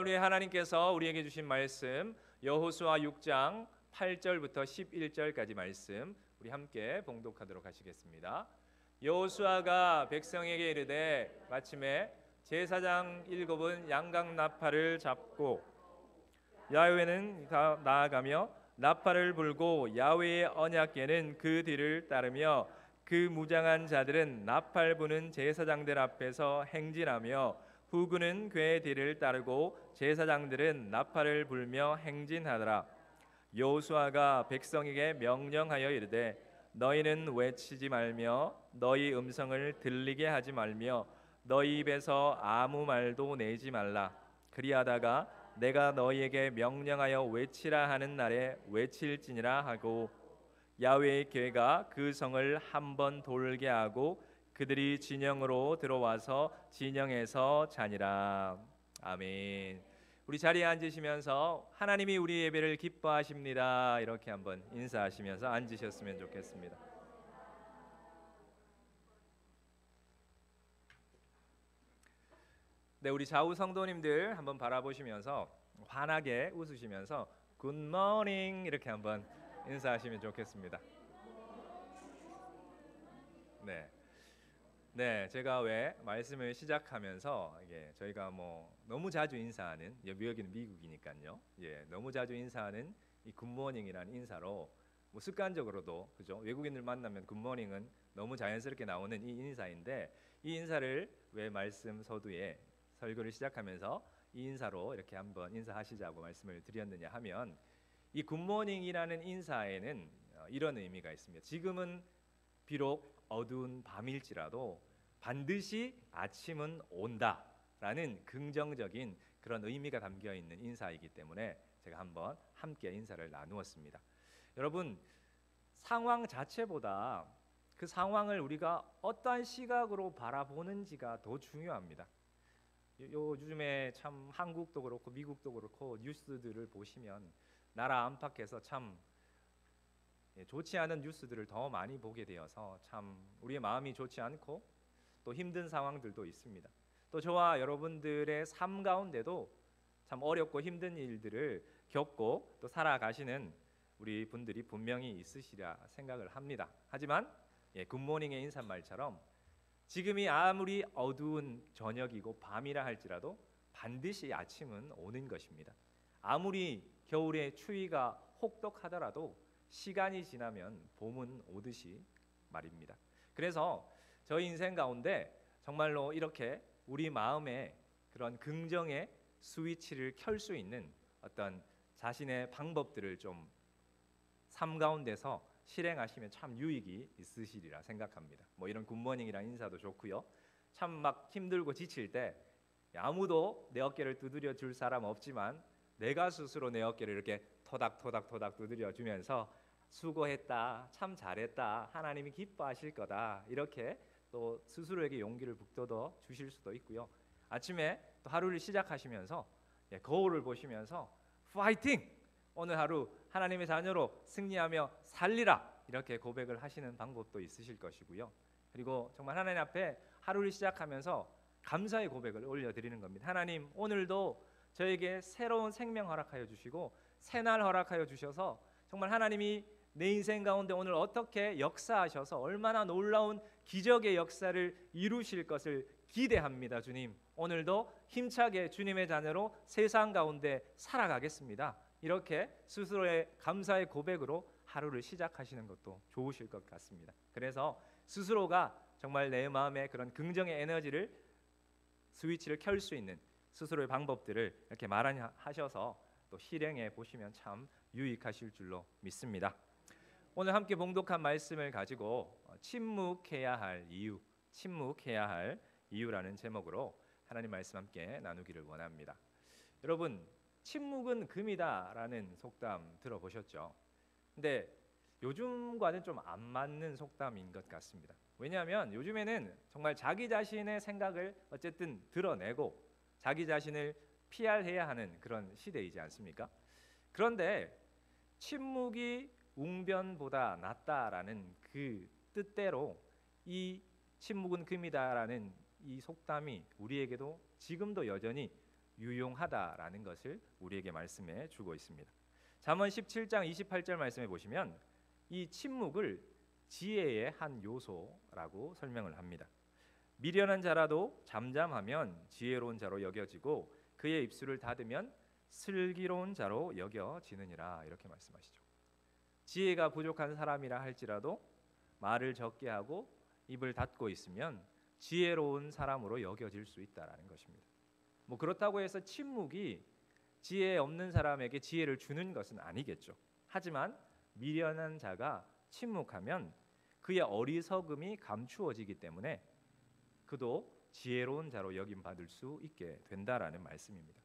우리 하나님께서 우리에게 주신 말씀 여호수아 6장 8절부터 11절까지 말씀 우리 함께 봉독하도록 하시겠습니다. 여호수아가 백성에게 이르되 마침에 제사장 7은 양각 나팔을 잡고 야훼는 나아가며 나팔을 불고 야훼의 언약궤는 그 뒤를 따르며 그 무장한 자들은 나팔 부는 제사장들 앞에서 행진하며 후군은 궤 뒤를 따르고 제사장들은 나팔을 불며 행진하더라. 여호수아가 백성에게 명령하여 이르되 너희는 외치지 말며 너희 음성을 들리게 하지 말며 너희 입에서 아무 말도 내지 말라. 그리하다가 내가 너희에게 명령하여 외치라 하는 날에 외칠지니라 하고 야훼의 궤가 그 성을 한번 돌게 하고 그들이 진영으로 들어와서 진영에서 자니라. 아멘. 우리 자리에 앉으시면서 하나님이 우리 예배를 기뻐하십니다 이렇게 한번 인사하시면서 앉으셨으면 좋겠습니다. 네, 우리 좌우 성도님들 한번 바라보시면서 환하게 웃으시면서 굿모닝 이렇게 한번 인사하시면 좋겠습니다. 네, 제가 왜 말씀을 시작하면서 저희가 너무 자주 인사하는 여기는 미국이니까요. 너무 자주 인사하는 이 굿모닝이라는 인사로 습관적으로도 그죠? 외국인들 만나면 굿모닝은 너무 자연스럽게 나오는 이 인사인데 이 인사를 왜 말씀 서두에 설교를 시작하면서 이 인사로 이렇게 한번 인사하시자고 말씀을 드렸느냐 하면 이 굿모닝이라는 인사에는 이런 의미가 있습니다. 지금은 비록 어두운 밤일지라도 반드시 아침은 온다라는 긍정적인 그런 의미가 담겨 있는 인사이기 때문에 제가 한번 함께 인사를 나누었습니다. 여러분, 상황 자체보다 그 상황을 우리가 어떠한 시각으로 바라보는지가 더 중요합니다. 요즘에 참 한국도 그렇고 미국도 그렇고 뉴스들을 보시면 나라 안팎에서 참 좋지 않은 뉴스들을 더 많이 보게 되어서 참 우리의 마음이 좋지 않고 또 힘든 상황들도 있습니다. 또 저와 여러분들의 삶 가운데도 참 어렵고 힘든 일들을 겪고 또 살아가시는 우리 분들이 분명히 있으시리라 생각을 합니다. 하지만 굿모닝의 인사말처럼 지금이 아무리 어두운 저녁이고 밤이라 할지라도 반드시 아침은 오는 것입니다. 아무리 겨울에 추위가 혹독하더라도 시간이 지나면 봄은 오듯이 말입니다. 그래서 저희 인생 가운데 정말로 이렇게 우리 마음에 그런 긍정의 스위치를 켤 수 있는 어떤 자신의 방법들을 좀 삶 가운데서 실행하시면 참 유익이 있으시리라 생각합니다. 이런 굿모닝이라는 인사도 좋고요. 참 막 힘들고 지칠 때 아무도 내 어깨를 두드려 줄 사람 없지만 내가 스스로 내 어깨를 이렇게 토닥토닥 두드려 주면서 수고했다, 참 잘했다, 하나님이 기뻐하실 거다 이렇게 또 스스로에게 용기를 북돋워 주실 수도 있고요. 아침에 또 하루를 시작하시면서 거울을 보시면서 파이팅! 오늘 하루 하나님의 자녀로 승리하며 살리라 이렇게 고백을 하시는 방법도 있으실 것이고요. 그리고 정말 하나님 앞에 하루를 시작하면서 감사의 고백을 올려드리는 겁니다. 하나님, 오늘도 저에게 새로운 생명 허락하여 주시고 새날 허락하여 주셔서 정말 하나님이 내 인생 가운데 오늘 어떻게 역사하셔서 얼마나 놀라운 기적의 역사를 이루실 것을 기대합니다. 주님, 오늘도 힘차게 주님의 자녀로 세상 가운데 살아가겠습니다. 이렇게 스스로의 감사의 고백으로 하루를 시작하시는 것도 좋으실 것 같습니다. 그래서 스스로가 정말 내 마음에 그런 긍정의 에너지를 스위치를 켤 수 있는 스스로의 방법들을 이렇게 마련하셔서 또 실행해 보시면 참 유익하실 줄로 믿습니다. 오늘 함께 봉독한 말씀을 가지고 침묵해야 할 이유라는 제목으로 하나님 말씀 함께 나누기를 원합니다. 여러분, 침묵은 금이다라는 속담 들어보셨죠? 근데 요즘과는 좀 안 맞는 속담인 것 같습니다. 왜냐하면 요즘에는 정말 자기 자신의 생각을 어쨌든 드러내고 자기 자신을 PR해야 하는 그런 시대이지 않습니까? 그런데 침묵이 웅변보다 낫다라는 그 뜻대로 이 침묵은 금이다라는 이 속담이 우리에게도 지금도 여전히 유용하다라는 것을 우리에게 말씀해 주고 있습니다. 잠언 17장 28절 말씀해 보시면 이 침묵을 지혜의 한 요소라고 설명을 합니다. 미련한 자라도 잠잠하면 지혜로운 자로 여겨지고 그의 입술을 닫으면 슬기로운 자로 여겨지느니라, 이렇게 말씀하시죠. 지혜가 부족한 사람이라 할지라도 말을 적게 하고 입을 닫고 있으면 지혜로운 사람으로 여겨질 수 있다라는 것입니다. 뭐 그렇다고 해서 침묵이 지혜 없는 사람에게 지혜를 주는 것은 아니겠죠. 하지만 미련한 자가 침묵하면 그의 어리석음이 감추어지기 때문에 그도 지혜로운 자로 여김 받을 수 있게 된다라는 말씀입니다.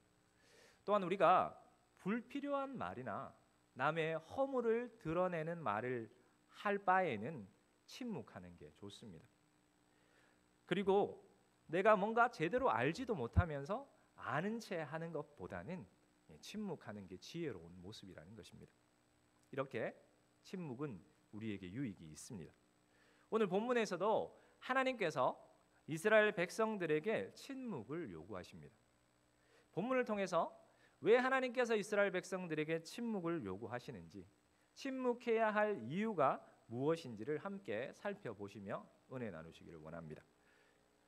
또한 우리가 불필요한 말이나 남의 허물을 드러내는 말을 할 바에는 침묵하는 게 좋습니다. 그리고 내가 뭔가 제대로 알지도 못하면서 아는 체 하는 것보다는 침묵하는 게 지혜로운 모습이라는 것입니다. 이렇게 침묵은 우리에게 유익이 있습니다. 오늘 본문에서도 하나님께서 이스라엘 백성들에게 침묵을 요구하십니다. 본문을 통해서 왜 하나님께서 이스라엘 백성들에게 침묵을 요구하시는지, 침묵해야 할 이유가 무엇인지를 함께 살펴보시며 은혜 나누시기를 원합니다.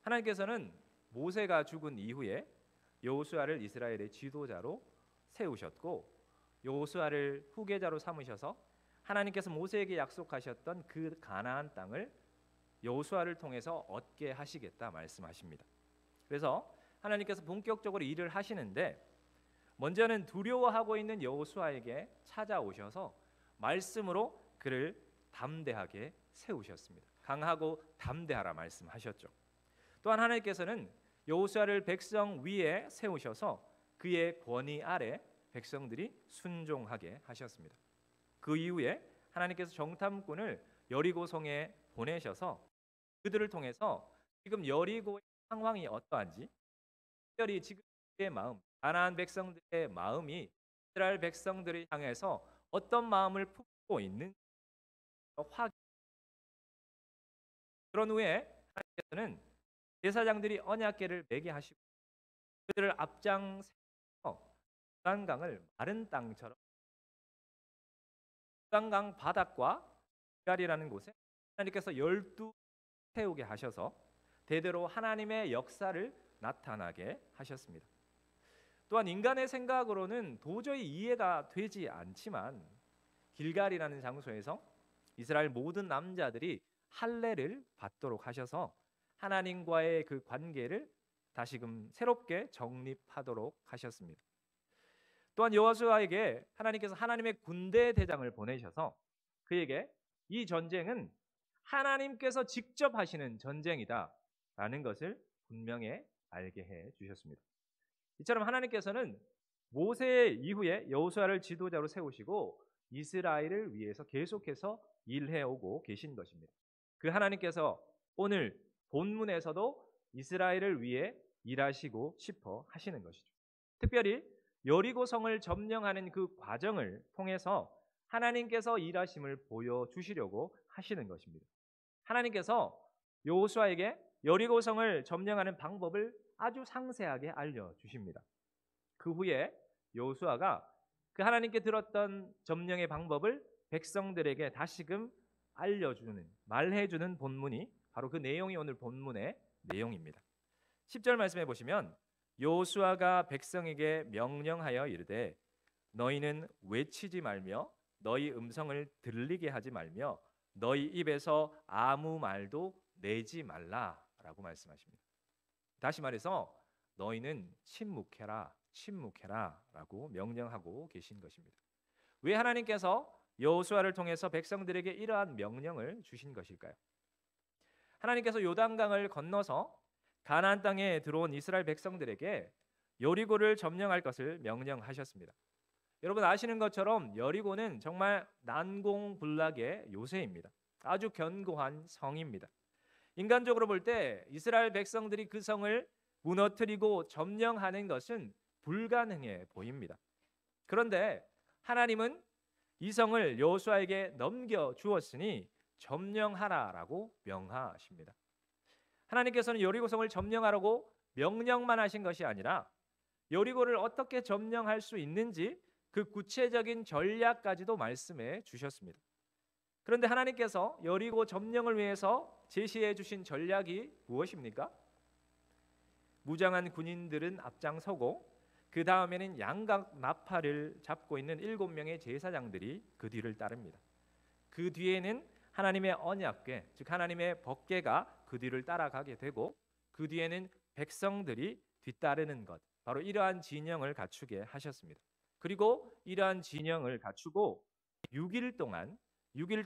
하나님께서는 모세가 죽은 이후에 여호수아를 이스라엘의 지도자로 세우셨고, 여호수아를 후계자로 삼으셔서 하나님께서 모세에게 약속하셨던 그 가나안 땅을 여호수아를 통해서 얻게 하시겠다 말씀하십니다. 그래서 하나님께서 본격적으로 일을 하시는데, 먼저는 두려워하고 있는 여호수아에게 찾아오셔서 말씀으로 그를 담대하게 세우셨습니다. 강하고 담대하라 말씀하셨죠. 또한 하나님께서는 여호수아를 백성 위에 세우셔서 그의 권위 아래 백성들이 순종하게 하셨습니다. 그 이후에 하나님께서 정탐꾼을 여리고성에 보내셔서 그들을 통해서 지금 여리고의 상황이 어떠한지, 특별히 지금의 마음, 가나안 백성들의 마음이 이스라엘 백성들을 향해서 어떤 마음을 품고 있는 확인. 그런 후에 하나님께서는 제사장들이 언약궤를 매게 하시고 그들을 앞장서서 요단강을 마른 땅처럼, 요단강 바닥과 기갈이라는 곳에 하나님께서 12 세우게 하셔서 대대로 하나님의 역사를 나타나게 하셨습니다. 또한 인간의 생각으로는 도저히 이해가 되지 않지만 길갈이라는 장소에서 이스라엘 모든 남자들이 할례를 받도록 하셔서 하나님과의 그 관계를 다시금 새롭게 정립하도록 하셨습니다. 또한 여호수아에게 하나님께서 하나님의 군대 대장을 보내셔서 그에게 이 전쟁은 하나님께서 직접 하시는 전쟁이다라는 것을 분명히 알게 해 주셨습니다. 이처럼 하나님께서는 모세 이후에 여호수아를 지도자로 세우시고 이스라엘을 위해서 계속해서 일해 오고 계신 것입니다. 그 하나님께서 오늘 본문에서도 이스라엘을 위해 일하시고 싶어 하시는 것이죠. 특별히 여리고성을 점령하는 그 과정을 통해서 하나님께서 일하심을 보여주시려고 하시는 것입니다. 하나님께서 여호수아에게 여리고성을 점령하는 방법을 아주 상세하게 알려주십니다. 그 후에 여호수아가 그 하나님께 들었던 점령의 방법을 백성들에게 다시금 알려주는, 말해주는 본문이 바로 그 내용이 오늘 본문의 내용입니다. 10절 말씀해 보시면 여호수아가 백성에게 명령하여 이르되 너희는 외치지 말며 너희 음성을 들리게 하지 말며 너희 입에서 아무 말도 내지 말라라고 말씀하십니다. 다시 말해서 너희는 침묵해라라고 명령하고 계신 것입니다. 왜 하나님께서 여호수아를 통해서 백성들에게 이러한 명령을 주신 것일까요? 하나님께서 요단강을 건너서 가나안 땅에 들어온 이스라엘 백성들에게 여리고를 점령할 것을 명령하셨습니다. 여러분 아시는 것처럼 여리고는 정말 난공불락의 요새입니다. 아주 견고한 성입니다. 인간적으로 볼 때 이스라엘 백성들이 그 성을 무너뜨리고 점령하는 것은 불가능해 보입니다. 그런데 하나님은 이 성을 여호수아에게 넘겨 주었으니 점령하라라고 명하십니다. 하나님께서는 여리고 성을 점령하라고 명령만 하신 것이 아니라 여리고를 어떻게 점령할 수 있는지 그 구체적인 전략까지도 말씀해 주셨습니다. 그런데 하나님께서 여리고 점령을 위해서 제시해 주신 전략이 무엇입니까? 무장한 군인들은 앞장서고 그 다음에는 양각 나팔을 잡고 있는 7명의 제사장들이 그 뒤를 따릅니다. 그 뒤에는 하나님의 언약궤, 즉 하나님의 법궤가 그 뒤를 따라가게 되고 그 뒤에는 백성들이 뒤따르는 것, 바로 이러한 진영을 갖추게 하셨습니다. 그리고 이러한 진영을 갖추고 6일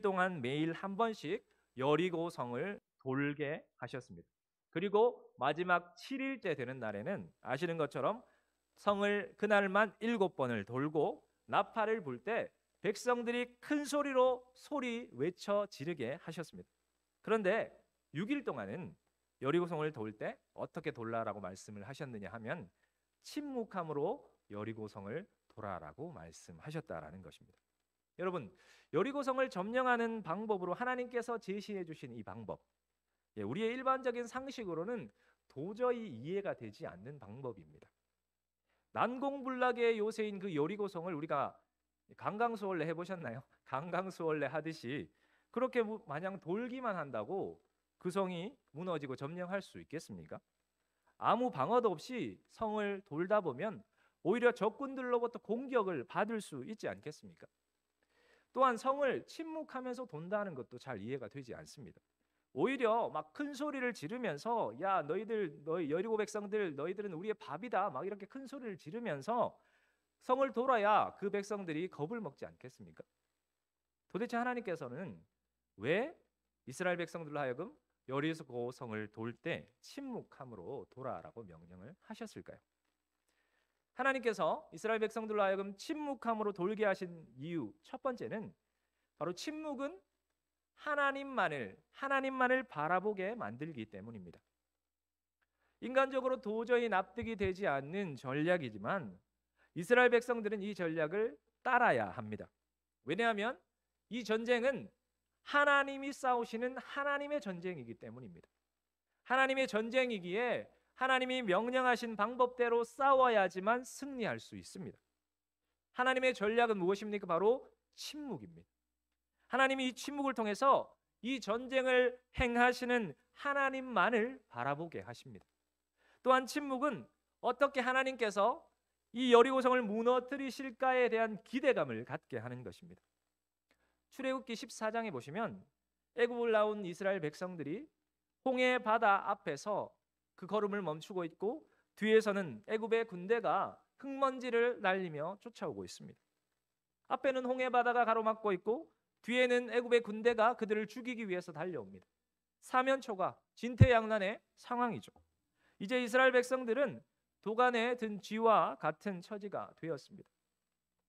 동안 매일 한 번씩 여리고성을 돌게 하셨습니다. 그리고 마지막 7일째 되는 날에는 아시는 것처럼 성을 그날만 7번을 돌고 나팔을 불 때 백성들이 큰 소리로 소리 외쳐 지르게 하셨습니다. 그런데 6일 동안은 여리고성을 돌 때 어떻게 돌라라고 말씀을 하셨느냐 하면 침묵함으로 여리고성을 돌아라고 말씀하셨다라는 것입니다. 여러분, 여리고성을 점령하는 방법으로 하나님께서 제시해 주신 이 방법, 우리의 일반적인 상식으로는 도저히 이해가 되지 않는 방법입니다. 난공불락의 요새인 그 여리고성을 우리가 강강수월래 해보셨나요? 강강수월래 하듯이 그렇게 마냥 돌기만 한다고 그 성이 무너지고 점령할 수 있겠습니까? 아무 방어도 없이 성을 돌다 보면 오히려 적군들로부터 공격을 받을 수 있지 않겠습니까? 또한 성을 침묵하면서 돈다는 것도 잘 이해가 되지 않습니다. 오히려 막 큰 소리를 지르면서 야 너희 여리고 백성들 너희들은 우리의 밥이다 막 이렇게 큰 소리를 지르면서 성을 돌아야 그 백성들이 겁을 먹지 않겠습니까? 도대체 하나님께서는 왜 이스라엘 백성들로 하여금 여리고 성을 돌 때 침묵함으로 돌아라고 명령을 하셨을까요? 하나님께서 이스라엘 백성들로 하여금 침묵함으로 돌게 하신 이유 첫 번째는 바로 침묵은 하나님만을 바라보게 만들기 때문입니다. 인간적으로 도저히 납득이 되지 않는 전략이지만 이스라엘 백성들은 이 전략을 따라야 합니다. 왜냐하면 이 전쟁은 하나님이 싸우시는 하나님의 전쟁이기 때문입니다. 하나님의 전쟁이기에 하나님이 명령하신 방법대로 싸워야지만 승리할 수 있습니다. 하나님의 전략은 무엇입니까? 바로 침묵입니다. 하나님이 이 침묵을 통해서 이 전쟁을 행하시는 하나님만을 바라보게 하십니다. 또한 침묵은 어떻게 하나님께서 이 여리고성을 무너뜨리실까에 대한 기대감을 갖게 하는 것입니다. 출애굽기 14장에 보시면 애굽을 나온 이스라엘 백성들이 홍해 바다 앞에서 그 걸음을 멈추고 있고 뒤에서는 애굽의 군대가 흙먼지를 날리며 쫓아오고 있습니다. 앞에는 홍해 바다가 가로막고 있고 뒤에는 애굽의 군대가 그들을 죽이기 위해서 달려옵니다. 사면초가 진퇴양난의 상황이죠. 이제 이스라엘 백성들은 도간에 든 쥐와 같은 처지가 되었습니다.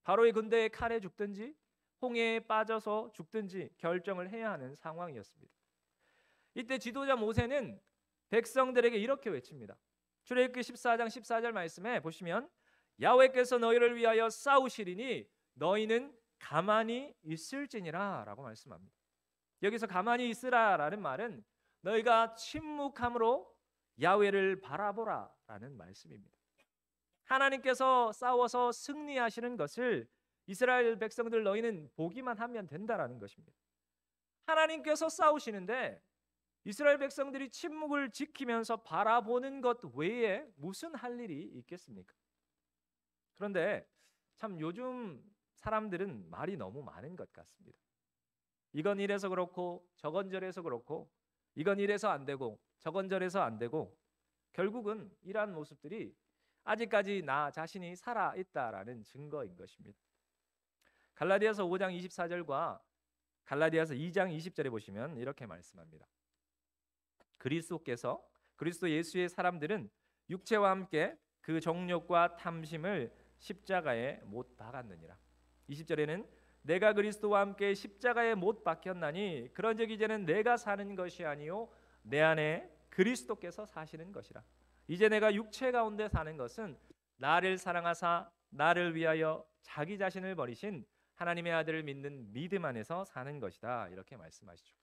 바로의 군대의 칼에 죽든지 홍해에 빠져서 죽든지 결정을 해야 하는 상황이었습니다. 이때 지도자 모세는 백성들에게 이렇게 외칩니다. 출애굽기 14장 14절 말씀에 보시면 야훼께서 너희를 위하여 싸우시리니 너희는 가만히 있을지니라 라고 말씀합니다. 여기서 가만히 있으라라는 말은 너희가 침묵함으로 야훼를 바라보라 라는 말씀입니다. 하나님께서 싸워서 승리하시는 것을 이스라엘 백성들 너희는 보기만 하면 된다라는 것입니다. 하나님께서 싸우시는데 이스라엘 백성들이 침묵을 지키면서 바라보는 것 외에 무슨 할 일이 있겠습니까? 그런데 참 요즘 사람들은 말이 너무 많은 것 같습니다. 이건 이래서 그렇고 저건 저래서 그렇고 이건 이래서 안 되고 저건 저래서 안 되고 결국은 이러한 모습들이 아직까지 나 자신이 살아있다라는 증거인 것입니다. 갈라디아서 5장 24절과 갈라디아서 2장 20절에 보시면 이렇게 말씀합니다. 그리스도 예수의 사람들은 육체와 함께 그 정욕과 탐심을 십자가에 못 박았느니라. 20절에는 내가 그리스도와 함께 십자가에 못 박혔나니 그런즉 이제는 내가 사는 것이 아니요 내 안에 그리스도께서 사시는 것이라. 이제 내가 육체 가운데 사는 것은 나를 사랑하사 나를 위하여 자기 자신을 버리신 하나님의 아들을 믿는 믿음 안에서 사는 것이다. 이렇게 말씀하시죠.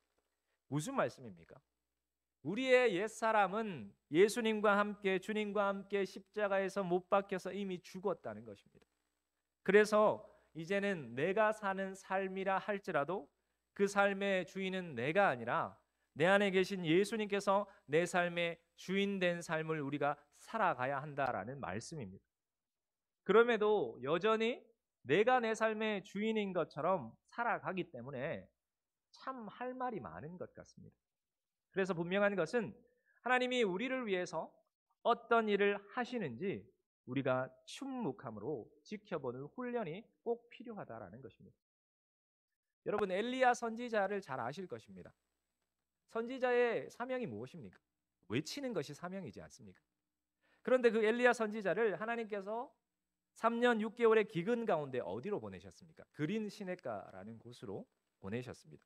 무슨 말씀입니까? 우리의 옛사람은 예수님과 함께 주님과 함께 십자가에서 못 박혀서 이미 죽었다는 것입니다. 그래서 이제는 내가 사는 삶이라 할지라도 그 삶의 주인은 내가 아니라 내 안에 계신 예수님께서 내 삶의 주인 된 삶을 우리가 살아가야 한다라는 말씀입니다. 그럼에도 여전히 내가 내 삶의 주인인 것처럼 살아가기 때문에 참 할 말이 많은 것 같습니다. 그래서 분명한 것은 하나님이 우리를 위해서 어떤 일을 하시는지 우리가 침묵함으로 지켜보는 훈련이 꼭 필요하다라는 것입니다. 여러분, 엘리야 선지자를 잘 아실 것입니다. 선지자의 사명이 무엇입니까? 외치는 것이 사명이지 않습니까? 그런데 그 엘리야 선지자를 하나님께서 3년 6개월의 기근 가운데 어디로 보내셨습니까? 그린 시냇가라는 곳으로 보내셨습니다.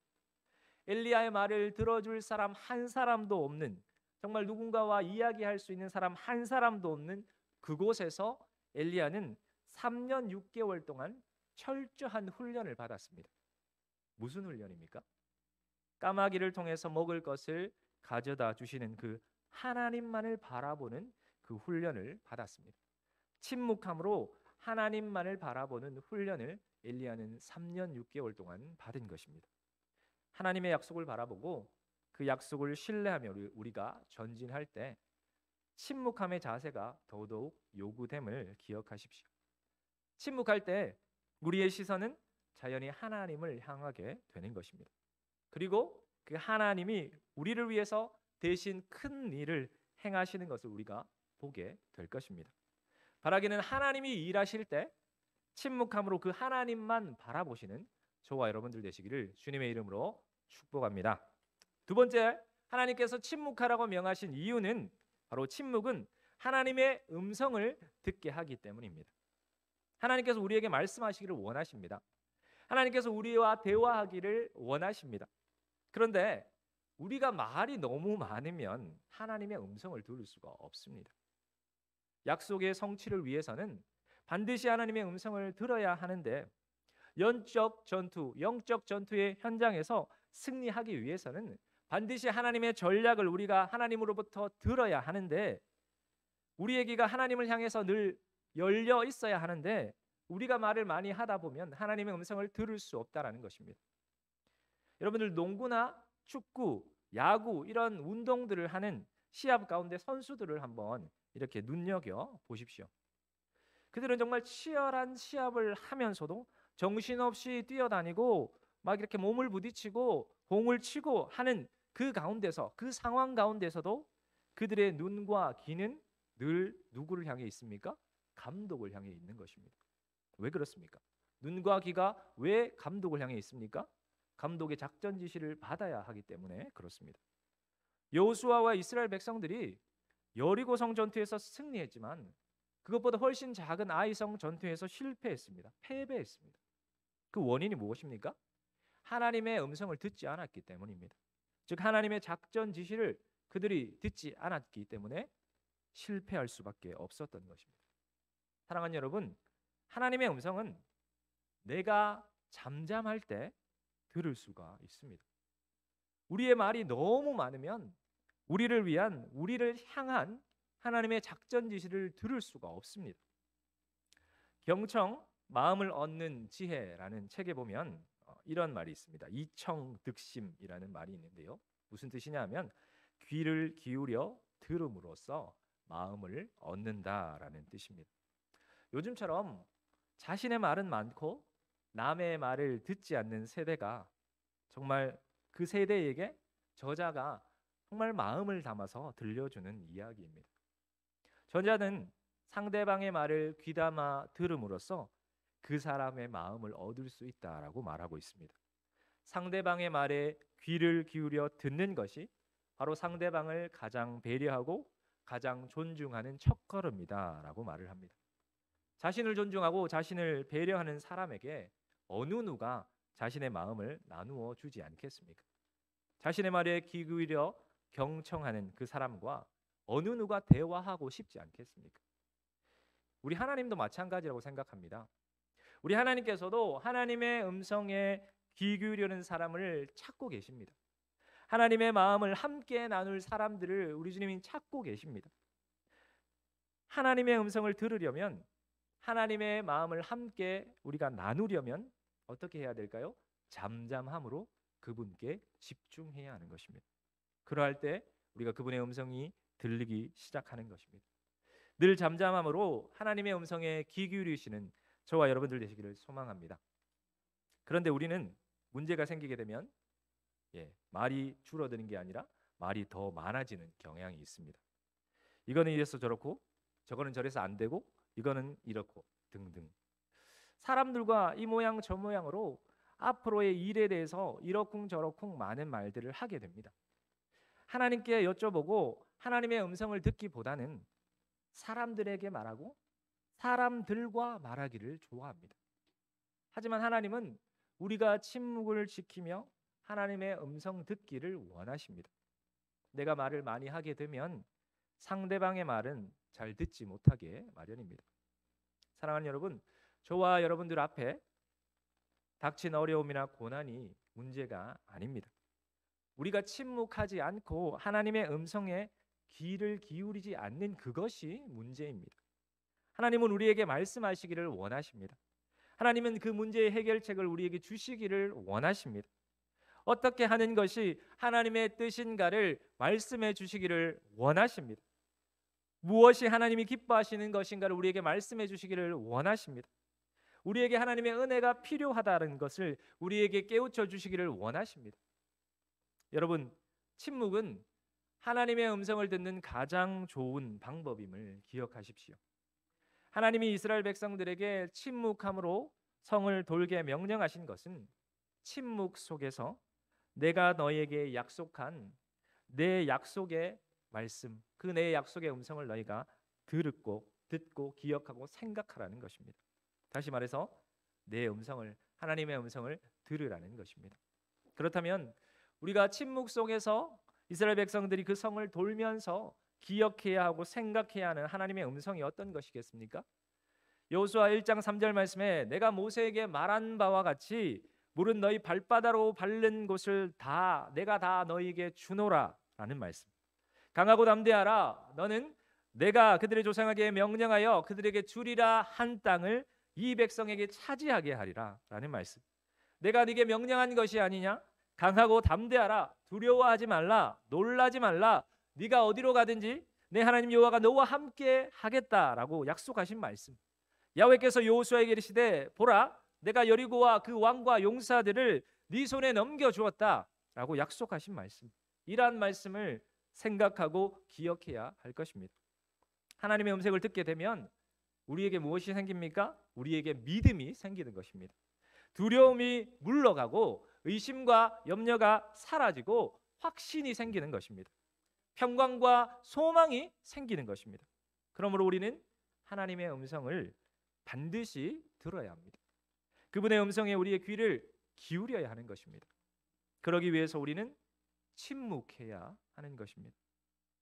엘리야의 말을 들어줄 사람 한 사람도 없는, 정말 누군가와 이야기할 수 있는 사람 한 사람도 없는 그곳에서 엘리야는 3년 6개월 동안 철저한 훈련을 받았습니다. 무슨 훈련입니까? 까마귀를 통해서 먹을 것을 가져다 주시는 그 하나님만을 바라보는 그 훈련을 받았습니다. 침묵함으로 하나님만을 바라보는 훈련을 엘리야는 3년 6개월 동안 받은 것입니다. 하나님의 약속을 바라보고 그 약속을 신뢰하며 우리가 전진할 때 침묵함의 자세가 더더욱 요구됨을 기억하십시오. 침묵할 때 우리의 시선은 자연히 하나님을 향하게 되는 것입니다. 그리고 그 하나님이 우리를 위해서 대신 큰 일을 행하시는 것을 우리가 보게 될 것입니다. 바라기는 하나님이 일하실 때 침묵함으로 그 하나님만 바라보시는 저와 여러분들 되시기를 주님의 이름으로 축복합니다. 두 번째, 하나님께서 침묵하라고 명하신 이유는 바로 침묵은 하나님의 음성을 듣게 하기 때문입니다. 하나님께서 우리에게 말씀하시기를 원하십니다. 하나님께서 우리와 대화하기를 원하십니다. 그런데 우리가 말이 너무 많으면 하나님의 음성을 들을 수가 없습니다. 약속의 성취를 위해서는 반드시 하나님의 음성을 들어야 하는데 영적 전투의 현장에서 승리하기 위해서는 반드시 하나님의 전략을 우리가 하나님으로부터 들어야 하는데 우리의 귀가 하나님을 향해서 늘 열려 있어야 하는데 우리가 말을 많이 하다 보면 하나님의 음성을 들을 수 없다라는 것입니다. 여러분들 농구나 축구, 야구 이런 운동들을 하는 시합 가운데 선수들을 한번 이렇게 눈여겨 보십시오. 그들은 정말 치열한 시합을 하면서도 정신없이 뛰어다니고 막 이렇게 몸을 부딪히고 공을 치고 하는 그 가운데서, 그 상황 가운데서도 그들의 눈과 귀는 늘 누구를 향해 있습니까? 감독을 향해 있는 것입니다. 왜 그렇습니까? 눈과 귀가 왜 감독을 향해 있습니까? 감독의 작전 지시를 받아야 하기 때문에 그렇습니다. 여호수아와 이스라엘 백성들이 여리고성 전투에서 승리했지만 그것보다 훨씬 작은 아이성 전투에서 실패했습니다. 패배했습니다. 그 원인이 무엇입니까? 하나님의 음성을 듣지 않았기 때문입니다. 즉 하나님의 작전 지시를 그들이 듣지 않았기 때문에 실패할 수밖에 없었던 것입니다. 사랑하는 여러분, 하나님의 음성은 내가 잠잠할 때 들을 수가 있습니다. 우리의 말이 너무 많으면 우리를 위한, 우리를 향한 하나님의 작전 지시를 들을 수가 없습니다. 경청 마음을 얻는 지혜라는 책에 보면 이런 말이 있습니다. 이청득심이라는 말이 있는데요. 무슨 뜻이냐면 귀를 기울여 들음으로써 마음을 얻는다라는 뜻입니다. 요즘처럼 자신의 말은 많고 남의 말을 듣지 않는 세대가 정말 그 세대에게 저자가 정말 마음을 담아서 들려주는 이야기입니다. 저자는 상대방의 말을 귀담아 들음으로써 그 사람의 마음을 얻을 수 있다라고 말하고 있습니다. 상대방의 말에 귀를 기울여 듣는 것이 바로 상대방을 가장 배려하고 가장 존중하는 첫걸음이다라고 말을 합니다. 자신을 존중하고 자신을 배려하는 사람에게 어느 누가 자신의 마음을 나누어 주지 않겠습니까? 자신의 말에 귀 기울여 경청하는 그 사람과 어느 누가 대화하고 싶지 않겠습니까? 우리 하나님도 마찬가지라고 생각합니다. 우리 하나님께서도 하나님의 음성에 귀 기울이는 사람을 찾고 계십니다. 하나님의 마음을 함께 나눌 사람들을 우리 주님이 찾고 계십니다. 하나님의 음성을 들으려면, 하나님의 마음을 함께 우리가 나누려면 어떻게 해야 될까요? 잠잠함으로 그분께 집중해야 하는 것입니다. 그러할 때 우리가 그분의 음성이 들리기 시작하는 것입니다. 늘 잠잠함으로 하나님의 음성에 귀 기울이시는 저와 여러분들 되시기를 소망합니다. 그런데 우리는 문제가 생기게 되면 말이 줄어드는 게 아니라 말이 더 많아지는 경향이 있습니다. 이거는 이래서 저렇고, 저거는 저래서 안 되고, 이거는 이렇고 등등. 사람들과 이 모양 저 모양으로 앞으로의 일에 대해서 이러쿵저러쿵 많은 말들을 하게 됩니다. 하나님께 여쭤보고 하나님의 음성을 듣기보다는 사람들에게 말하고 사람들과 말하기를 좋아합니다. 하지만 하나님은 우리가 침묵을 지키며 하나님의 음성 듣기를 원하십니다. 내가 말을 많이 하게 되면 상대방의 말은 잘 듣지 못하게 마련입니다. 사랑하는 여러분, 저와 여러분들 앞에 닥친 어려움이나 고난이 문제가 아닙니다. 우리가 침묵하지 않고 하나님의 음성에 귀를 기울이지 않는 그것이 문제입니다. 하나님은 우리에게 말씀하시기를 원하십니다. 하나님은 그 문제의 해결책을 우리에게 주시기를 원하십니다. 어떻게 하는 것이 하나님의 뜻인가를 말씀해 주시기를 원하십니다. 무엇이 하나님이 기뻐하시는 것인가를 우리에게 말씀해 주시기를 원하십니다. 우리에게 하나님의 은혜가 필요하다는 것을 우리에게 깨우쳐 주시기를 원하십니다. 여러분, 침묵은 하나님의 음성을 듣는 가장 좋은 방법임을 기억하십시오. 하나님이 이스라엘 백성들에게 침묵함으로 성을 돌게 명령하신 것은 침묵 속에서 내가 너희에게 약속한 내 약속의 말씀, 그 내 약속의 음성을 너희가 듣고 기억하고 생각하라는 것입니다. 다시 말해서 내 음성을, 하나님의 음성을 들으라는 것입니다. 그렇다면 우리가 침묵 속에서 이스라엘 백성들이 그 성을 돌면서 기억해야 하고 생각해야 하는 하나님의 음성이 어떤 것이겠습니까? 여호수아 1장 3절 말씀에 내가 모세에게 말한 바와 같이 물은 너희 발바닥으로 밟는 곳을 다 내가 다 너희에게 주노라 라는 말씀. 강하고 담대하라. 너는 내가 그들의 조상에게 명령하여 그들에게 주리라 한 땅을 이 백성에게 차지하게 하리라 라는 말씀. 내가 네게 명령한 것이 아니냐? 강하고 담대하라. 두려워하지 말라. 놀라지 말라. 네가 어디로 가든지 내 하나님 여호와가 너와 함께 하겠다라고 약속하신 말씀. 야훼께서 여호수아에게 이르시되 보라 내가 여리고와 그 왕과 용사들을 네 손에 넘겨 주었다라고 약속하신 말씀. 이러한 말씀을 생각하고 기억해야 할 것입니다. 하나님의 음성을 듣게 되면 우리에게 무엇이 생깁니까? 우리에게 믿음이 생기는 것입니다. 두려움이 물러가고 의심과 염려가 사라지고 확신이 생기는 것입니다. 평강과 소망이 생기는 것입니다. 그러므로 우리는 하나님의 음성을 반드시 들어야 합니다. 그분의 음성에 우리의 귀를 기울여야 하는 것입니다. 그러기 위해서 우리는 침묵해야 하는 것입니다.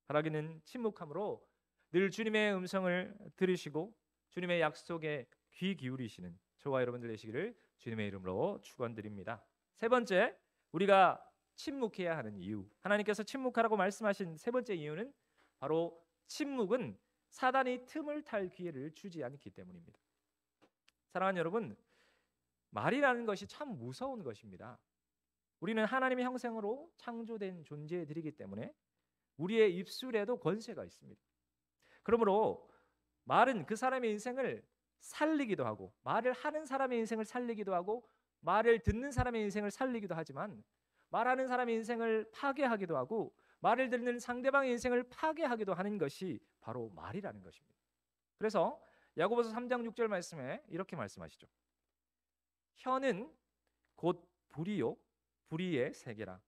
바라기는 침묵함으로 늘 주님의 음성을 들으시고 주님의 약속에 귀 기울이시는 저와 여러분들 되시기를 주님의 이름으로 축원드립니다. 세 번째, 우리가 침묵해야 하는 이유, 하나님께서 침묵하라고 말씀하신 세 번째 이유는 바로 침묵은 사단이 틈을 탈 기회를 주지 않기 때문입니다. 사랑하는 여러분, 말이라는 것이 참 무서운 것입니다. 우리는 하나님의 형상으로 창조된 존재들이기 때문에 우리의 입술에도 권세가 있습니다. 그러므로 말은 그 사람의 인생을 살리기도 하고, 말을 하는 사람의 인생을 살리기도 하고, 말을 듣는 사람의 인생을 살리기도 하지만 말하는 사람의 인생을 파괴하기도 하고 말을 듣는 상대방의 인생을 파괴하기도 하는 것이 바로 말이라는 것입니다. 그래서 야고보서 3장 6절 말씀에 이렇게 말씀하시죠. 혀는 곧 불이요 불의의 세계라.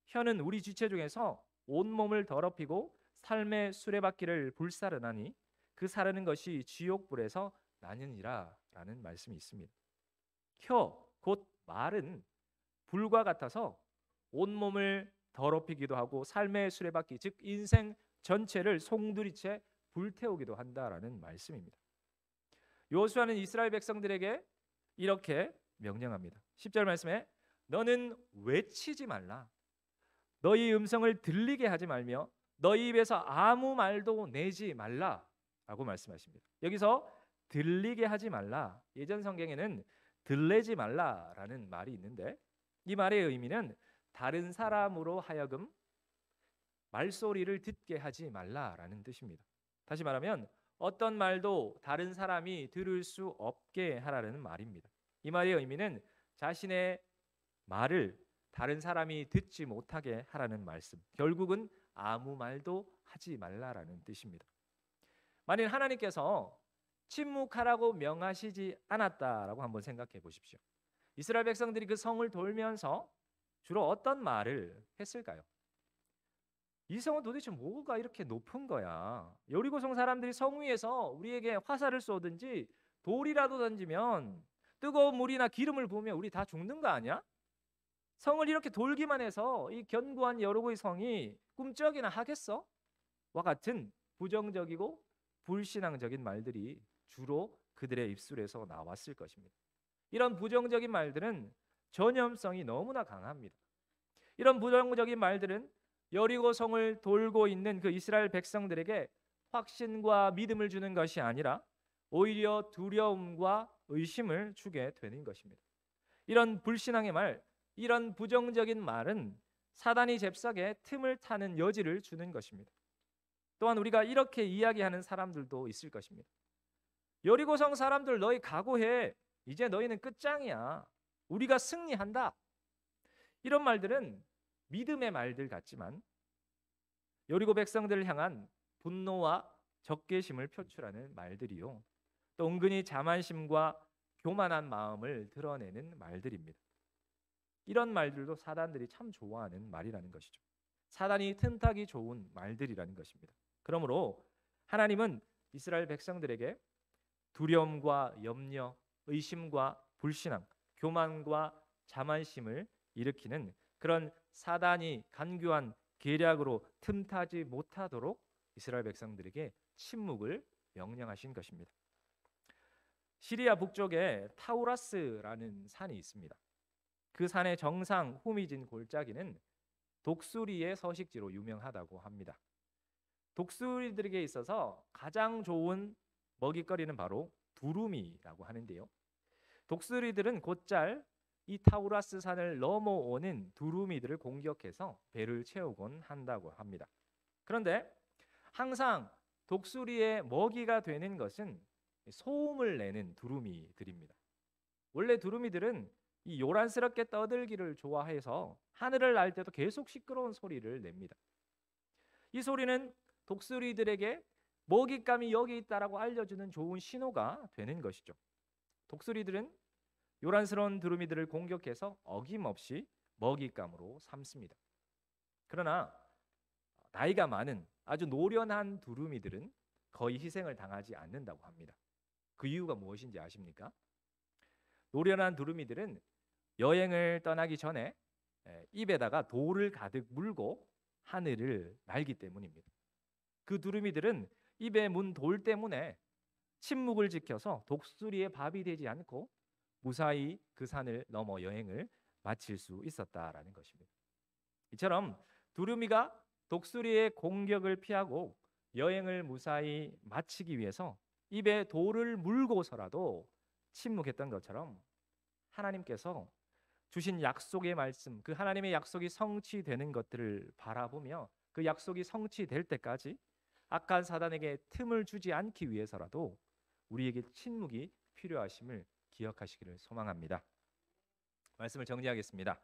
혀는 우리 지체 중에서 온몸을 더럽히고 삶의 수레바퀴를 불사르나니 그 사르는 것이 지옥불에서 나느니라 라는 말씀이 있습니다. 혀, 곧 말은 불과 같아서 온몸을 더럽히기도 하고 삶의 수레바퀴, 즉 인생 전체를 송두리째 불태우기도 한다라는 말씀입니다. 여호수아는 이스라엘 백성들에게 이렇게 명령합니다. 10절 말씀에 너는 외치지 말라. 너희 음성을 들리게 하지 말며 너희 입에서 아무 말도 내지 말라라고 말씀하십니다. 여기서 들리게 하지 말라, 예전 성경에는 들리지 말라라는 말이 있는데 이 말의 의미는 다른 사람으로 하여금 말소리를 듣게 하지 말라라는 뜻입니다. 다시 말하면 어떤 말도 다른 사람이 들을 수 없게 하라는 말입니다. 이 말의 의미는 자신의 말을 다른 사람이 듣지 못하게 하라는 말씀. 결국은 아무 말도 하지 말라라는 뜻입니다. 만일 하나님께서 침묵하라고 명하시지 않았다라고 한번 생각해 보십시오. 이스라엘 백성들이 그 성을 돌면서 주로 어떤 말을 했을까요? 이 성은 도대체 뭐가 이렇게 높은 거야? 여리고성 사람들이 성 위에서 우리에게 화살을 쏘든지 돌이라도 던지면 뜨거운 물이나 기름을 부으면 우리 다 죽는 거 아니야? 성을 이렇게 돌기만 해서 이 견고한 여리고의 성이 꿈쩍이나 하겠어? 와 같은 부정적이고 불신앙적인 말들이 주로 그들의 입술에서 나왔을 것입니다. 이런 부정적인 말들은 전염성이 너무나 강합니다. 이런 부정적인 말들은 여리고 성을 돌고 있는 그 이스라엘 백성들에게 확신과 믿음을 주는 것이 아니라 오히려 두려움과 의심을 주게 되는 것입니다. 이런 불신앙의 말, 이런 부정적인 말은 사단이 잽싸게 틈을 타는 여지를 주는 것입니다. 또한 우리가 이렇게 이야기하는 사람들도 있을 것입니다. 여리고성 사람들 너희 각오해. 이제 너희는 끝장이야. 우리가 승리한다. 이런 말들은 믿음의 말들 같지만 여리고 백성들을 향한 분노와 적개심을 표출하는 말들이요. 또 은근히 자만심과 교만한 마음을 드러내는 말들입니다. 이런 말들도 사단들이 참 좋아하는 말이라는 것이죠. 사단이 틈타기 좋은 말들이라는 것입니다. 그러므로 하나님은 이스라엘 백성들에게 두려움과 염려, 의심과 불신앙, 교만과 자만심을 일으키는 그런 사단이 간교한 계략으로 틈타지 못하도록 이스라엘 백성들에게 침묵을 명령하신 것입니다. 시리아 북쪽에 타우라스라는 산이 있습니다. 그 산의 정상 후미진 골짜기는 독수리의 서식지로 유명하다고 합니다. 독수리들에게 있어서 가장 좋은 먹잇거리는 바로 두루미라고 하는데요. 독수리들은 곧잘 이 타우라스 산을 넘어오는 두루미들을 공격해서 배를 채우곤 한다고 합니다. 그런데 항상 독수리의 먹이가 되는 것은 소음을 내는 두루미들입니다. 원래 두루미들은 이 요란스럽게 떠들기를 좋아해서 하늘을 날 때도 계속 시끄러운 소리를 냅니다. 이 소리는 독수리들에게 먹잇감이 여기 있다라고 알려주는 좋은 신호가 되는 것이죠. 독수리들은 요란스러운 두루미들을 공격해서 어김없이 먹잇감으로 삼습니다. 그러나 나이가 많은 아주 노련한 두루미들은 거의 희생을 당하지 않는다고 합니다. 그 이유가 무엇인지 아십니까? 노련한 두루미들은 여행을 떠나기 전에 입에다가 돌을 가득 물고 하늘을 날기 때문입니다. 그 두루미들은 입에 문 돌 때문에 침묵을 지켜서 독수리의 밥이 되지 않고 무사히 그 산을 넘어 여행을 마칠 수 있었다라는 것입니다. 이처럼 두루미가 독수리의 공격을 피하고 여행을 무사히 마치기 위해서 입에 돌을 물고서라도 침묵했던 것처럼 하나님께서 주신 약속의 말씀, 그 하나님의 약속이 성취되는 것들을 바라보며 그 약속이 성취될 때까지 악한 사단에게 틈을 주지 않기 위해서라도 우리에게 침묵이 필요하심을 기억하시기를 소망합니다. 말씀을 정리하겠습니다.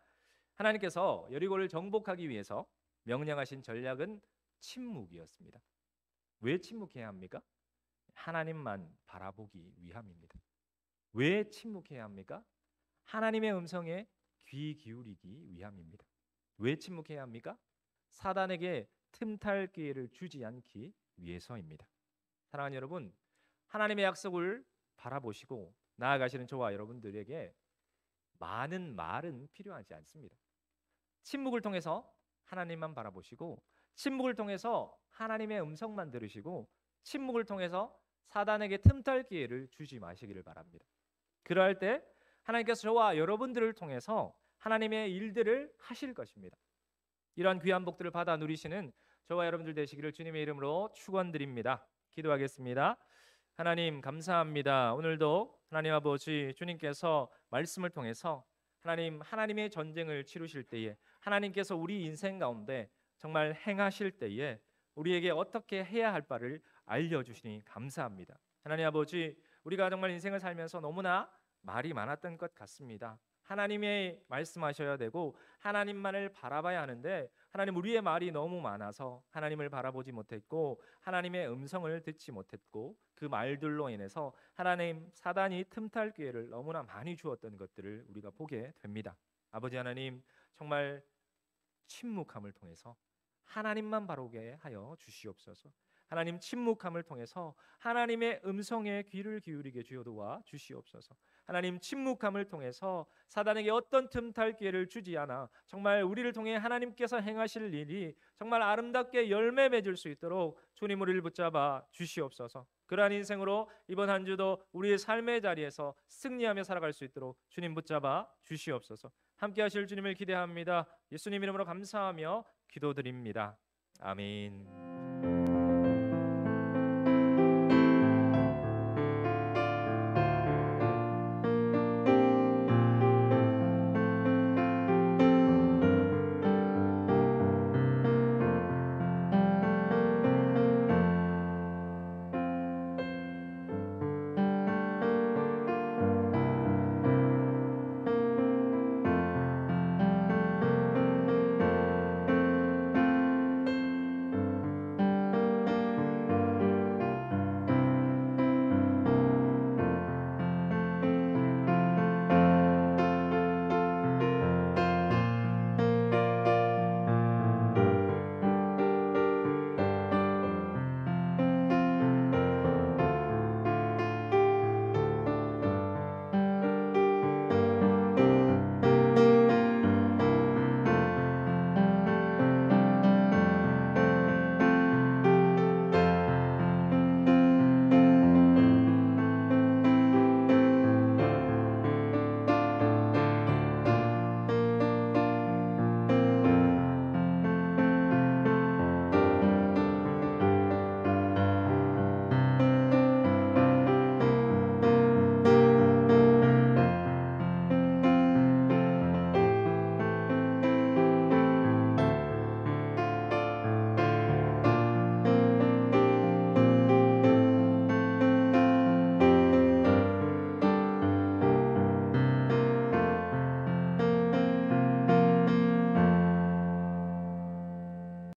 하나님께서 여리고를 정복하기 위해서 명령하신 전략은 침묵이었습니다. 왜 침묵해야 합니까? 하나님만 바라보기 위함입니다. 왜 침묵해야 합니까? 하나님의 음성에 귀 기울이기 위함입니다. 왜 침묵해야 합니까? 사단에게 틈탈 기회를 주지 않기 위해서입니다. 사랑하는 여러분, 하나님의 약속을 바라보시고 나아가시는 저와 여러분들에게 많은 말은 필요하지 않습니다. 침묵을 통해서 하나님만 바라보시고 침묵을 통해서 하나님의 음성만 들으시고 침묵을 통해서 사단에게 틈탈 기회를 주지 마시기를 바랍니다. 그럴 때 하나님께서 저와 여러분들을 통해서 하나님의 일들을 하실 것입니다. 이러한 귀한 복들을 받아 누리시는 저와 여러분들 되시기를 주님의 이름으로 축원드립니다. 기도하겠습니다. 하나님 감사합니다. 오늘도 하나님 아버지 주님께서 말씀을 통해서 하나님의 전쟁을 치르실 때에 하나님께서 우리 인생 가운데 정말 행하실 때에 우리에게 어떻게 해야 할 바를 알려주시니 감사합니다. 하나님 아버지, 우리가 정말 인생을 살면서 너무나 말이 많았던 것 같습니다. 하나님의 말씀하셔야 되고 하나님만을 바라봐야 하는데 하나님, 우리의 말이 너무 많아서 하나님을 바라보지 못했고 하나님의 음성을 듣지 못했고 그 말들로 인해서 하나님, 사단이 틈탈 기회를 너무나 많이 주었던 것들을 우리가 보게 됩니다. 아버지 하나님, 정말 침묵함을 통해서 하나님만 바라보게 하여 주시옵소서. 하나님, 침묵함을 통해서 하나님의 음성에 귀를 기울이게 주여 도와 주시옵소서. 하나님, 침묵함을 통해서 사단에게 어떤 틈탈 기회를 주지 않아 정말 우리를 통해 하나님께서 행하실 일이 정말 아름답게 열매 맺을 수 있도록 주님, 우리를 붙잡아 주시옵소서. 그러한 인생으로 이번 한 주도 우리의 삶의 자리에서 승리하며 살아갈 수 있도록 주님 붙잡아 주시옵소서. 함께 하실 주님을 기대합니다. 예수님 이름으로 감사하며 기도드립니다. 아멘.